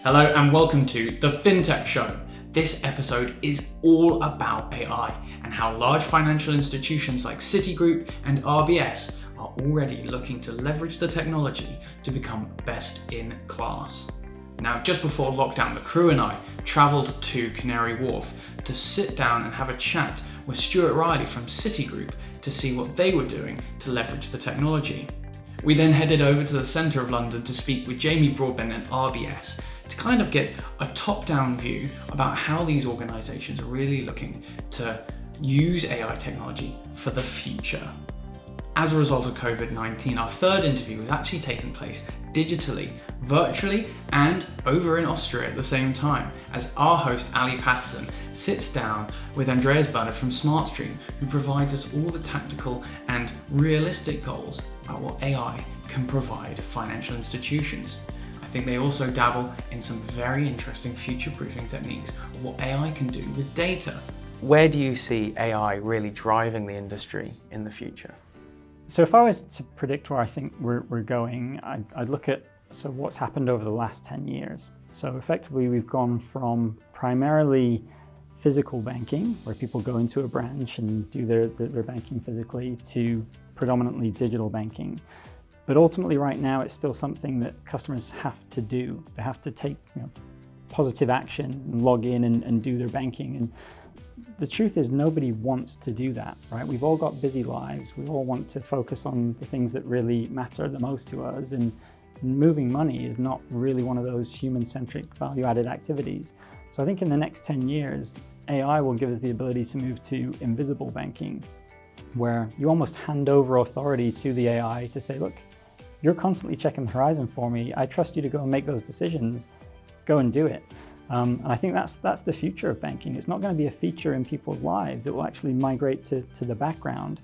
Hello and welcome to the Fintech Show. This episode is all about AI and how large financial institutions like Citigroup and RBS are already looking to leverage the technology to become best in class. Now, just before lockdown, the crew and I travelled to Canary Wharf to sit down and have a chat with Stuart Riley from Citigroup to see what they were doing to leverage the technology. We then headed over to the centre of London to speak with Jamie Broadbent and RBS to kind of get a top-down view about how these organisations are really looking to use AI technology for the future. As a result of COVID-19, our third interview was actually taking place digitally, virtually, and over in Austria at the same time, as our host Ali Patterson sits down with Andreas Burner from SmartStream, who provides us all the tactical and realistic goals about what AI can provide financial institutions. I think they also dabble in some very interesting future-proofing techniques of what AI can do with data. Where do you see AI really driving the industry in the future? So if I was to predict where I think we're going, I'd look at what's happened over the last 10 years. So effectively, we've gone from primarily physical banking, where people go into a branch and do their banking physically, to predominantly digital banking. But ultimately right now, it's still something that customers have to do. They have to take positive action and log in and do their banking. And the truth is nobody wants to do that, right? We've all got busy lives. We all want to focus on the things that really matter the most to us. And moving money is not really one of those human-centric value-added activities. So I think in the next 10 years, AI will give us the ability to move to invisible banking, where you almost hand over authority to the AI to say, look, you're constantly checking the horizon for me. I trust you to go and make those decisions. Go and do it. And I think that's the future of banking. It's not going to be a feature in people's lives. It will actually migrate to the background,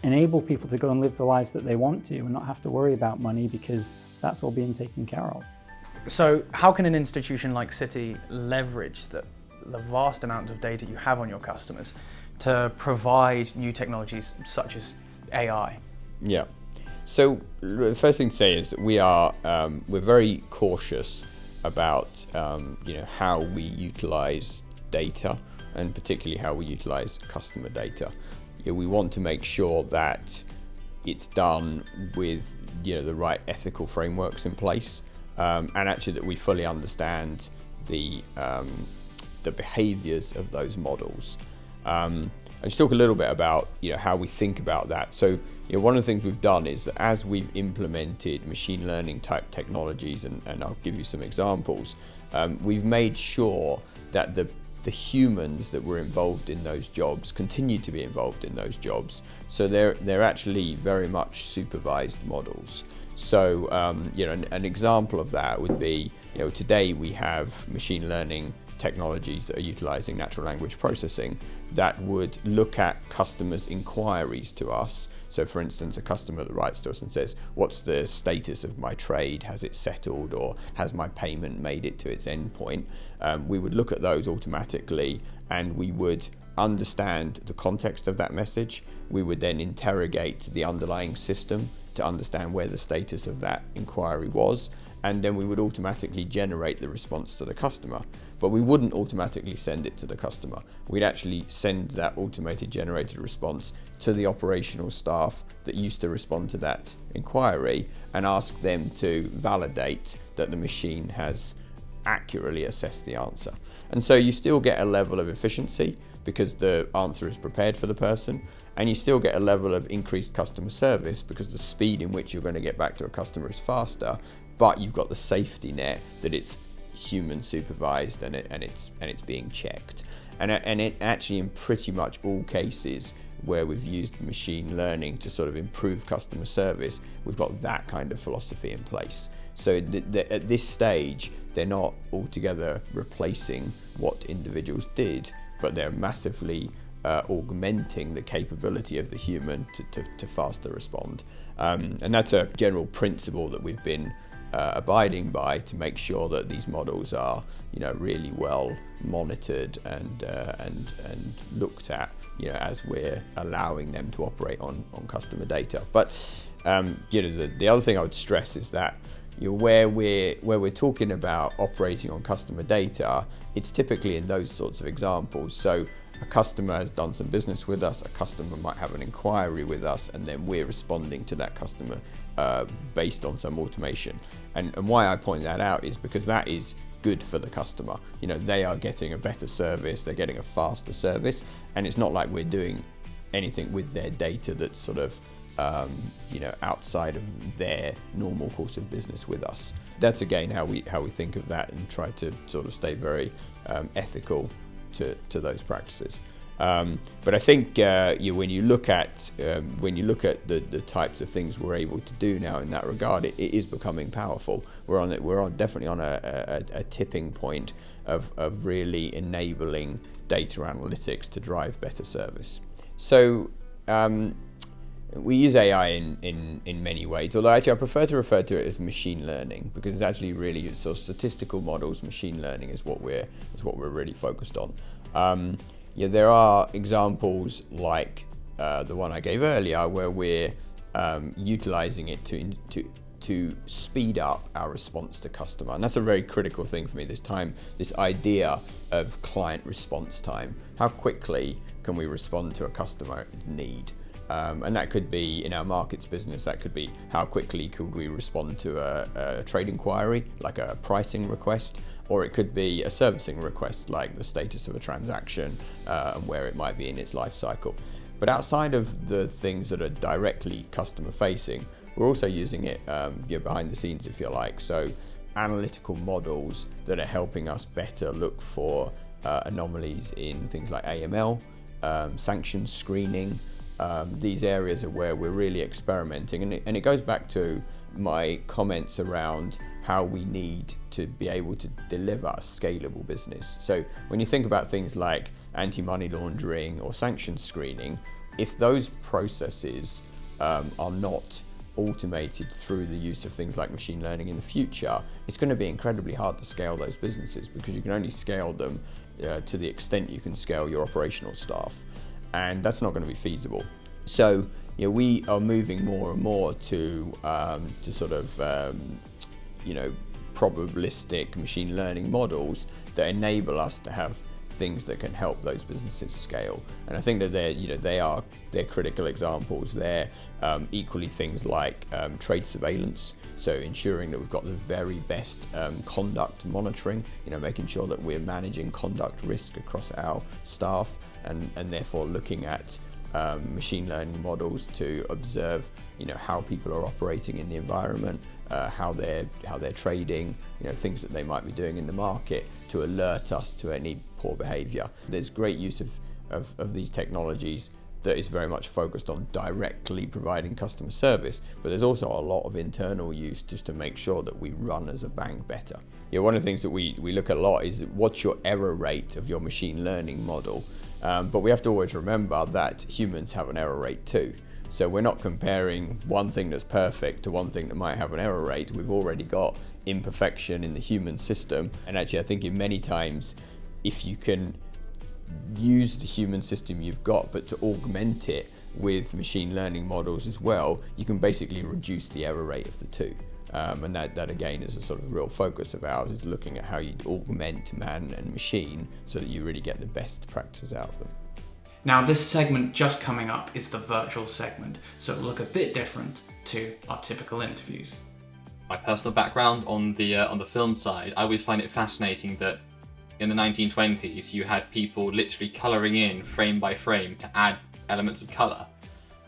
enable people to go and live the lives that they want to and not have to worry about money because that's all being taken care of. So how can an institution like Citi leverage the vast amount of data you have on your customers to provide new technologies such as AI? Yeah. So the first thing to say is that we're very cautious about how we utilize data, and particularly how we utilize customer data. We want to make sure that it's done with the right ethical frameworks in place, and actually that we fully understand the behaviors of those models. I'll just talk a little bit about how we think about that. So one of the things we've done is that as we've implemented machine learning type technologies, and I'll give you some examples, we've made sure that the humans that were involved in those jobs continue to be involved in those jobs. So they're actually very much supervised models. So an example of that would be today we have machine learning technologies that are utilizing natural language processing that would look at customers' inquiries to us. So for instance, a customer that writes to us and says, what's the status of my trade? Has it settled, or has my payment made it to its endpoint? We would look at those automatically, and we would understand the context of that message. We would then interrogate the underlying system to understand where the status of that inquiry was, and then we would automatically generate the response to the customer. But we wouldn't automatically send it to the customer. We'd actually send that automated generated response to the operational staff that used to respond to that inquiry and ask them to validate that the machine has accurately assessed the answer. And so you still get a level of efficiency because the answer is prepared for the person, and you still get a level of increased customer service because the speed in which you're going to get back to a customer is faster, but you've got the safety net that it's human supervised and it's being checked. And it actually, in pretty much all cases where we've used machine learning to sort of improve customer service, we've got that kind of philosophy in place. So at this stage, they're not altogether replacing what individuals did, but they're massively augmenting the capability of the human to faster respond. And that's a general principle that we've been abiding by to make sure that these models are, really well monitored and looked at, as we're allowing them to operate on customer data. But the other thing I would stress is that where we're talking about operating on customer data, it's typically in those sorts of examples. So a customer has done some business with us, a customer might have an inquiry with us, and then we're responding to that customer based on some automation. And why I point that out is because that is good for the customer. They are getting a better service, they're getting a faster service, and it's not like we're doing anything with their data that's sort of outside of their normal course of business with us. That's again how we think of that and try to sort of stay very ethical to those practices. But I think when you look at the types of things we're able to do now in that regard, it is becoming powerful. We're definitely on a tipping point of really enabling data analytics to drive better service. So we use AI in many ways, although actually I prefer to refer to it as machine learning, because it's actually really sort of statistical models. Machine learning is what we're really focused on. There are examples like the one I gave earlier, where we're utilizing it to speed up our response to customer, and that's a very critical thing for me this idea of client response time. How quickly can we respond to a customer need? And that could be in our markets business, that could be how quickly could we respond to a trade inquiry, like a pricing request, or it could be a servicing request, like the status of a transaction and where it might be in its life cycle. But outside of the things that are directly customer facing, we're also using it behind the scenes, if you like. So analytical models that are helping us better look for anomalies in things like AML, sanctions screening. These areas are where we're really experimenting, and it goes back to my comments around how we need to be able to deliver a scalable business. So when you think about things like anti-money laundering or sanctions screening, if those processes are not automated through the use of things like machine learning in the future, it's going to be incredibly hard to scale those businesses, because you can only scale them to the extent you can scale your operational staff, and that's not going to be feasible. So we are moving more and more to sort of probabilistic machine learning models that enable us to have things that can help those businesses scale. And I think that they're critical examples. They're equally things like trade surveillance, so ensuring that we've got the very best conduct monitoring, making sure that we're managing conduct risk across our staff, and therefore looking at machine learning models to observe how people are operating in the environment, how they're trading, things that they might be doing in the market, to alert us to any poor behavior. There's great use of these technologies that is very much focused on directly providing customer service, but there's also a lot of internal use just to make sure that we run as a bank better. One of the things that we look at a lot is what's your error rate of your machine learning model, but we have to always remember that humans have an error rate too. So we're not comparing one thing that's perfect to one thing that might have an error rate. We've already got imperfection in the human system, and actually I think in many times, if you can use the human system you've got, but to augment it with machine learning models as well, you can basically reduce the error rate of the two. And that again is a sort of real focus of ours, is looking at how you augment man and machine so that you really get the best practices out of them. Now, this segment just coming up is the virtual segment, so it'll look a bit different to our typical interviews. My personal background on the film side, I always find it fascinating that in the 1920s you had people literally colouring in frame by frame to add elements of colour.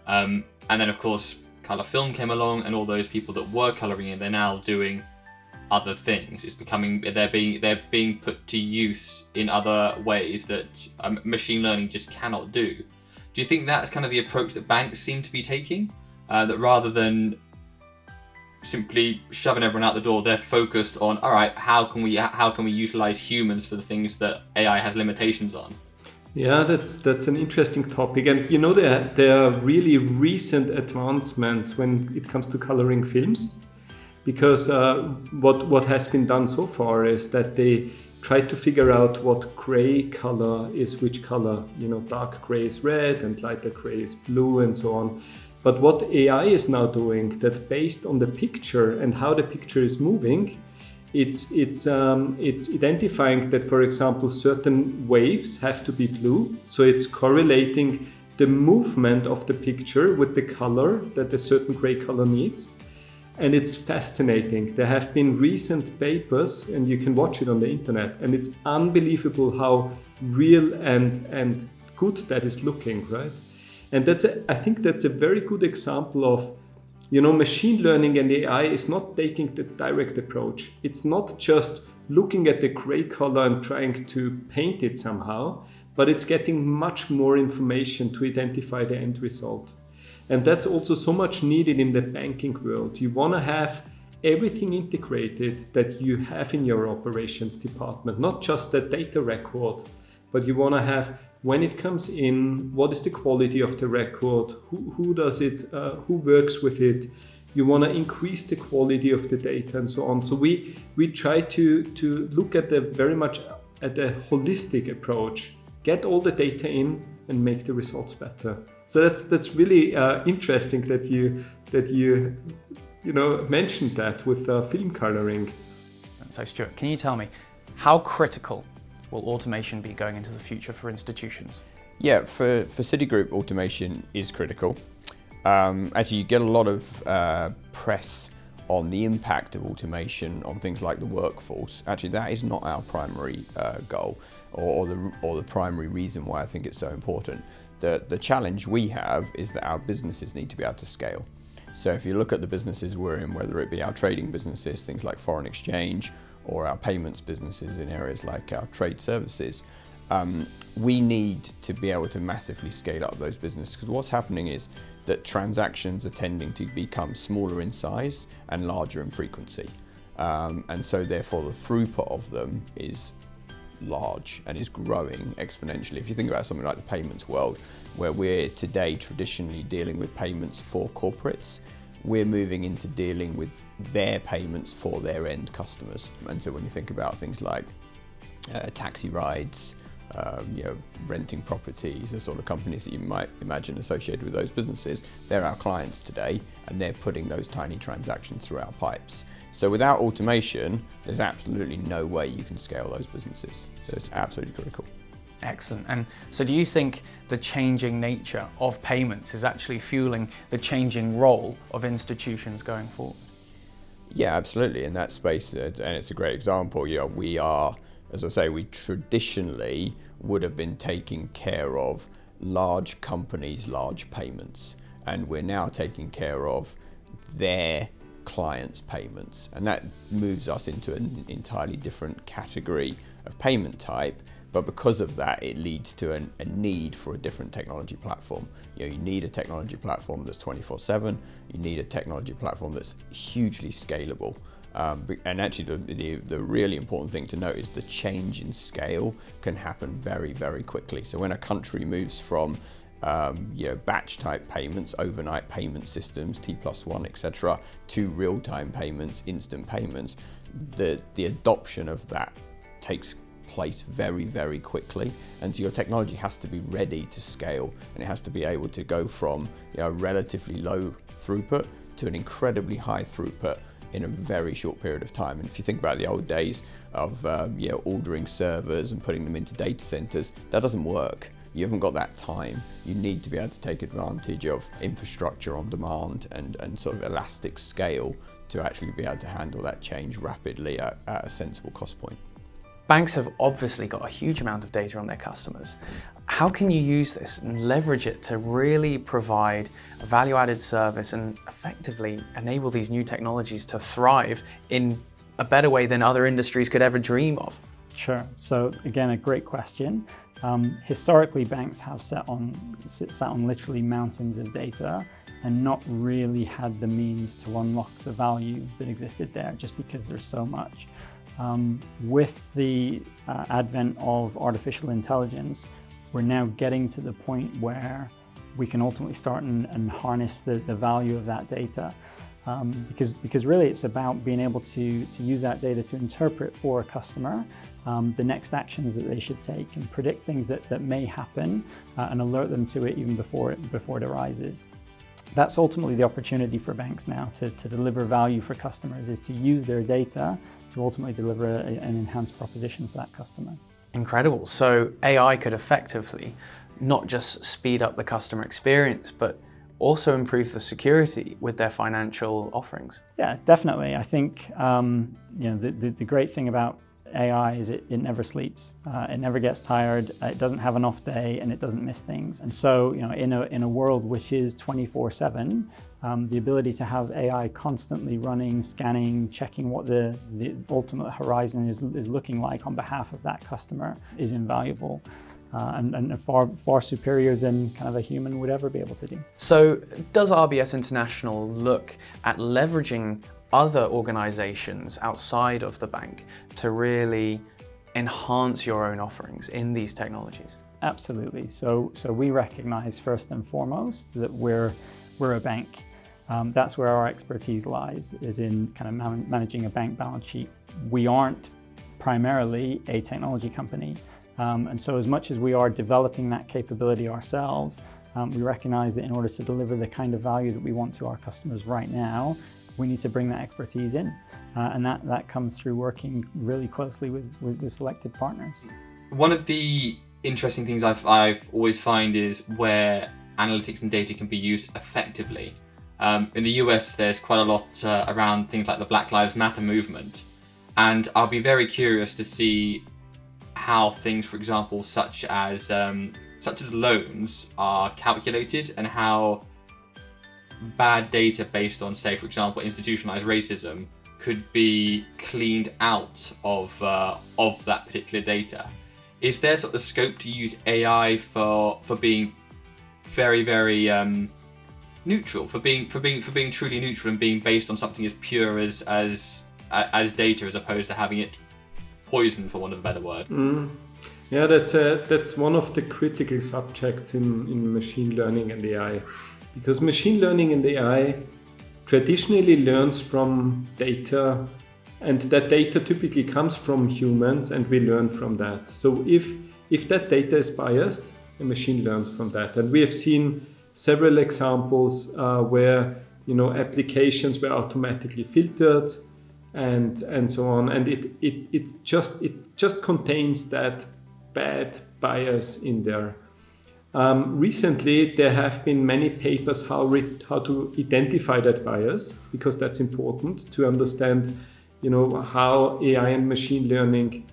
And then of course colour film came along, and all those people that were colouring in, they're now doing other things. It's becoming, they're being put to use in other ways that machine learning just cannot do. Do you think that's kind of the approach that banks seem to be taking? That rather than simply shoving everyone out the door, they're focused on, all right, how can we utilize humans for the things that AI has limitations on? Yeah, that's an interesting topic, and there are really recent advancements when it comes to coloring films. Because what has been done so far is that they try to figure out what gray color is which color. Dark gray is red and lighter gray is blue and so on. But what AI is now doing, that based on the picture and how the picture is moving, it's identifying that, for example, certain waves have to be blue. So it's correlating the movement of the picture with the color that a certain gray color needs. And it's fascinating. There have been recent papers, and you can watch it on the internet, and it's unbelievable how real and good that is looking, right? And I think that's a very good example of, machine learning and AI is not taking the direct approach. It's not just looking at the gray color and trying to paint it somehow, but it's getting much more information to identify the end result. And that's also so much needed in the banking world. You want to have everything integrated that you have in your operations department, not just the data record, but you want to have, when it comes in, what is the quality of the record, who does it, who works with it. You want to increase the quality of the data and so on. So we try to look at very much at a holistic approach, get all the data in and make the results better. So that's really interesting that you mentioned that with film coloring. So Stuart, can you tell me, how critical will automation be going into the future for institutions? Yeah, for Citigroup, automation is critical. Actually, you get a lot of press on the impact of automation on things like the workforce. Actually, that is not our primary goal or the primary reason why I think it's so important. The challenge we have is that our businesses need to be able to scale. So if you look at the businesses we're in, whether it be our trading businesses, things like foreign exchange, or our payments businesses in areas like our trade services, we need to be able to massively scale up those businesses, because what's happening is that transactions are tending to become smaller in size and larger in frequency. And so therefore the throughput of them is large and is growing exponentially. If you think about something like the payments world, where we're today traditionally dealing with payments for corporates, we're moving into dealing with their payments for their end customers. And so when you think about things like taxi rides, renting properties, the sort of companies that you might imagine associated with those businesses, they're our clients today, and they're putting those tiny transactions through our pipes. So without automation, there's absolutely no way you can scale those businesses. So it's absolutely critical. Excellent. And so do you think the changing nature of payments is actually fueling the changing role of institutions going forward? Yeah, absolutely. In that space, and it's a great example, we are, as I say, we traditionally would have been taking care of large companies, large payments, and we're now taking care of their clients' payments. And that moves us into an entirely different category of payment type. But because of that, it leads to a need for a different technology platform. You need a technology platform that's 24/7. You need a technology platform that's hugely scalable. And actually, the really important thing to note is the change in scale can happen very, very quickly. So when a country moves from batch type payments, overnight payment systems, T+1, etc., to real-time payments, instant payments, the adoption of that takes place very, very quickly. And so your technology has to be ready to scale, and it has to be able to go from a relatively low throughput to an incredibly high throughput in a very short period of time. And if you think about the old days of ordering servers and putting them into data centers, that doesn't work. You haven't got that time. You need to be able to take advantage of infrastructure on demand and sort of elastic scale to actually be able to handle that change rapidly at a sensible cost point. Banks have obviously got a huge amount of data on their customers. How can you use this and leverage it to really provide a value-added service and effectively enable these new technologies to thrive in a better way than other industries could ever dream of? Sure. So again, a great question. Historically, banks have sat on literally mountains of data and not really had the means to unlock the value that existed there, just because there's so much. With the advent of artificial intelligence, we're now getting to the point where we can ultimately start and harness the value of that data. Because really it's about being able to use that data to interpret for a customer the next actions that they should take and predict things that may happen and alert them to it even before it arises. That's ultimately the opportunity for banks now to deliver value for customers, is to use their data to ultimately deliver an enhanced proposition for that customer. Incredible. So AI could effectively not just speed up the customer experience, but also improve the security with their financial offerings. Yeah, definitely. I think the great thing about AI is it never sleeps. It never gets tired. It doesn't have an off day, and it doesn't miss things. And so, in a world which is 24/7, the ability to have AI constantly running, scanning, checking what the ultimate horizon is looking like on behalf of that customer is invaluable. And far superior than kind of a human would ever be able to do. So does RBS International look at leveraging other organizations outside of the bank to really enhance your own offerings in these technologies? Absolutely. So we recognize first and foremost that we're a bank. That's where our expertise lies, is in kind of managing a bank balance sheet. We aren't primarily a technology company. And so as much as we are developing that capability ourselves, we recognize that in order to deliver the kind of value that we want to our customers right now, we need to bring that expertise in. And that comes through working really closely with selected partners. One of the interesting things I've always find is where analytics and data can be used effectively. In the US, there's quite a lot around things like the Black Lives Matter movement. And I'll be very curious to see how things, for example, such as loans are calculated, and how bad data based on, say, for example, institutionalized racism could be cleaned out of that particular data. Is there sort of scope to use AI for being very, very neutral, for being truly neutral and being based on something as pure as data, as opposed to having it poison, for want of a better word? Yeah, that's one of the critical subjects in machine learning and AI, because machine learning and AI traditionally learns from data, and that data typically comes from humans, and we learn from that. So if that data is biased, the machine learns from that, and we have seen several examples where applications were automatically filtered and so on, and it just contains that bad bias in there. Recently, there have been many papers how to identify that bias, because that's important to understand, how AI and machine learning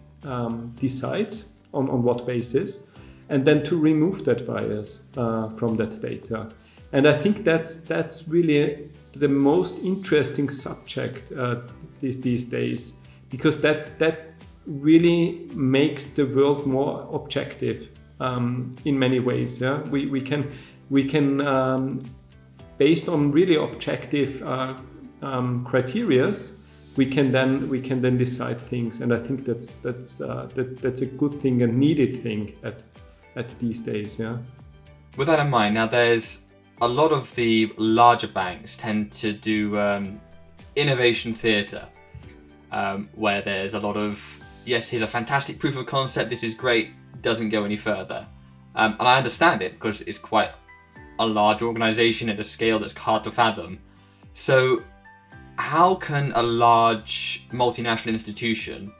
decides on what basis, and then to remove that bias from that data. And I think that's really the most interesting subject these days, because that really makes the world more objective in many ways. Yeah, we can based on really objective criterias, we can then decide things, and I think that's a good thing, a needed thing at these days. Yeah. With that in mind, now there's a lot of the larger banks tend to do innovation theatre, where there's a lot of, yes, here's a fantastic proof of concept, this is great, doesn't go any further. And I understand it, because it's quite a large organisation at a scale that's hard to fathom. So how can a large multinational institution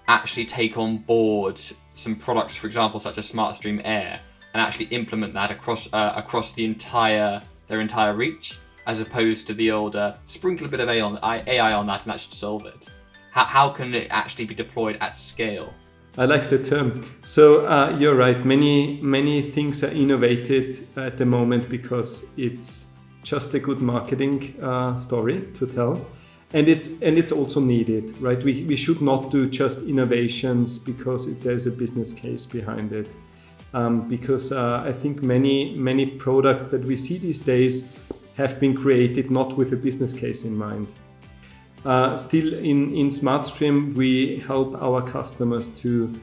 actually take on board some products, for example, such as SmartStream Air, and actually implement that across their entire reach, as opposed to the old sprinkle a bit of AI on that and that should solve it? How can it actually be deployed at scale? I like the term. So you're right. Many things are innovated at the moment because it's just a good marketing story to tell, and it's also needed, right? We should not do just innovations because there's a business case behind it. Because I think many products that we see these days have been created not with a business case in mind. Still, in SmartStream, we help our customers to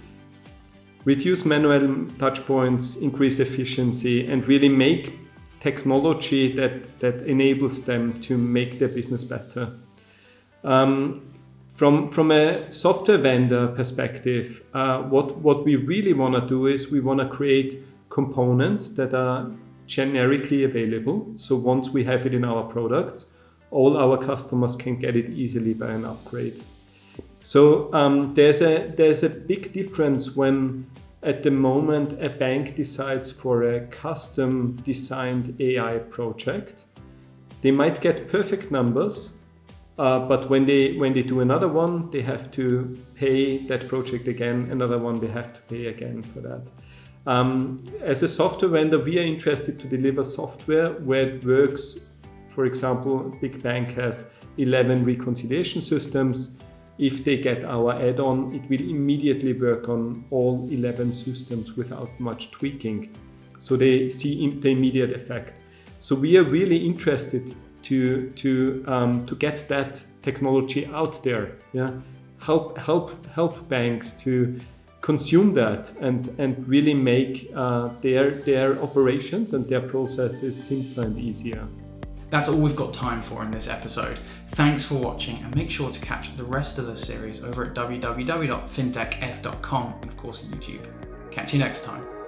reduce manual touch points, increase efficiency, and really make technology that enables them to make their business better. From a software vendor perspective, what we really want to do is we want to create components that are generically available. So once we have it in our products, all our customers can get it easily by an upgrade. So there's a big difference when at the moment a bank decides for a custom designed AI project. They might get perfect numbers, but when they do another one, they have to pay that project again. Another one, they have to pay again for that. As a software vendor, we are interested to deliver software where it works. For example, a big bank has 11 reconciliation systems. If they get our add-on, it will immediately work on all 11 systems without much tweaking. So they see the immediate effect. So we are really interested to get that technology out there. Yeah, help banks to consume that and really make their operations and their processes simpler and easier. That's all we've got time for in this episode. Thanks for watching, and make sure to catch the rest of the series over at www.fintechf.com and of course YouTube. Catch you next time.